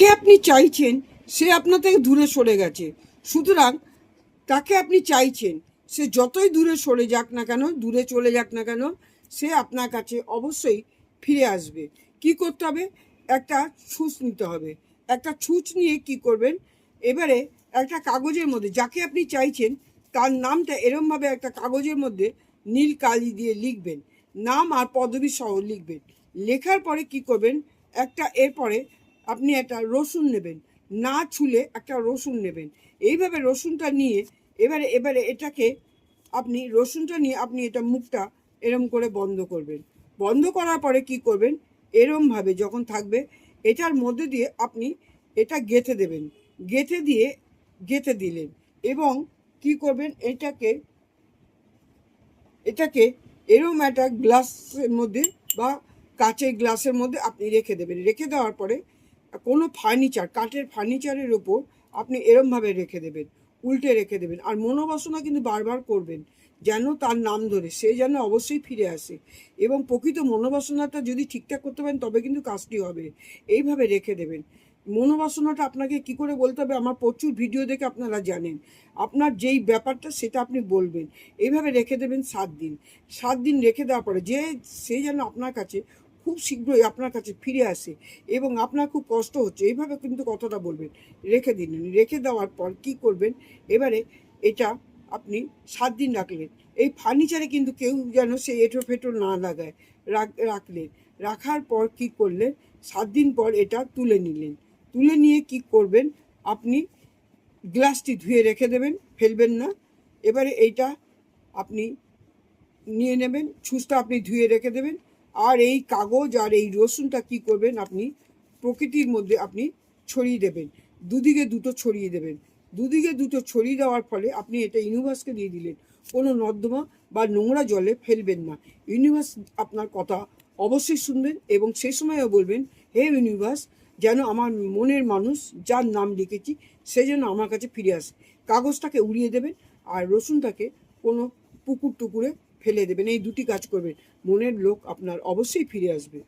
কে আপনি চাইছেন সে আপনার থেকে দূরে সরে গেছে, সুতরাং তাকে আপনি চাইছেন সে যতই দূরে সরে যাক না কেন, দূরে চলে যাক না কেন, সে আপনার কাছে অবশ্যই ফিরে আসবে। কি করতে হবে? একটা ছুঁচ নিতে হবে। একটা ছুঁচ নিয়ে কি করবেন, এবারে একটা কাগজের মধ্যে যাকে আপনি চাইছেন তার নামটা এরমভাবে একটা কাগজের মধ্যে নীল কালি দিয়ে লিখবেন, নাম আর পদবী সহ লিখবেন। লেখার পরে কি করবেন, এরপরে আপনি একটা রসুন নেবেন, না ছুলে একটা রসুন নেবেন। এইভাবে রসুনটা নিয়ে এবারে এবারে এটাকে রসুনটা নিয়ে আপনি এটা মুখটা এরম করে বন্ধ করবেন। বন্ধ করার পরে কি করবেন, এরমভাবে যখন থাকবে এটার মধ্যে দিয়ে আপনি এটা গেঁথে দেবেন। গেঁথে দিলেন এবং কি করবেন, এটাকে এরম একটা গ্লাসের মধ্যে বা কাচের গ্লাসের মধ্যে আপনি রেখে দেবেন। রেখে দেওয়ার পরে কোনো ফার্নিচার, কাঠের ফার্নিচারের ওপর আপনি এরমভাবে রেখে দেবেন, উল্টে রেখে দেবেন। আর মনোবাসনা কিন্তু বারবার করবেন যেন তার নাম ধরে সে যেন অবশ্যই ফিরে আসে। এবং প্রকৃত মনোবাসনাটা যদি ঠিকঠাক করতে পারেন তবে কিন্তু কাজটি হবে। এইভাবে রেখে দেবেন। মনোবাসনাটা আপনাকে কি করে বলতে হবে, আমার প্রচুর ভিডিও দেখে আপনারা জানেন। আপনার যেই ব্যাপারটা সেটা আপনি বলবেন। এইভাবে রেখে দেবেন 7 দিন। 7 দিন রেখে দেওয়ার পরে সে যেন আপনার কাছে খুব শীঘ্রই আপনার কাছে ফিরে আসে এবং আপনার খুব কষ্ট হচ্ছে, এইভাবে কিন্তু কথাটা বলবেন। রেখে দিলেন। রেখে দেওয়ার পর কি করবেন, এবারে এটা আপনি 7 দিন রাখলেন। এই ফার্নিচারে কিন্তু কেউ যেন সে এঁটো ফেটো না লাগায়, রাখলেন। রাখার পর কি করলেন, 7 দিন পর এটা তুলে নিলেন। তুলে নিয়ে কি করবেন, আপনি গ্লাসটি ধুয়ে রেখে দেবেন, ফেলবেন না। এবারে এইটা আপনি নিয়ে নেবেন, ছুঁচটা আপনি ধুয়ে রেখে দেবেন। আর এই কাগজ আর এই রসুনটা কি করবেন, আপনি প্রকৃতির মধ্যে আপনি ছড়িয়ে দেবেন। দুদিকে দুটো ছড়িয়ে দেবেন। দুদিকে দুটো ছড়িয়ে দেওয়ার ফলে আপনি এটা ইউনিভার্সকে দিয়ে দিলেন। কোনো নর্দমা বা নোংরা জলে ফেলবেন না। ইউনিভার্স আপনার কথা অবশ্যই শুনবেন এবং সেই সময়ও বলবেন, হে ইউনিভার্স, যেন আমার মনের মানুষ যার নাম লিখেছি সে যেন আমার কাছে ফিরে আসে। কাগজটাকে উড়িয়ে দেবেন আর রসুনটাকে কোনো পুকুর টুকুরে ফেলে দেবেন। এই দুটি কাজ করবেন, মনের লোক আপনার অবশ্যই ফিরে আসবে।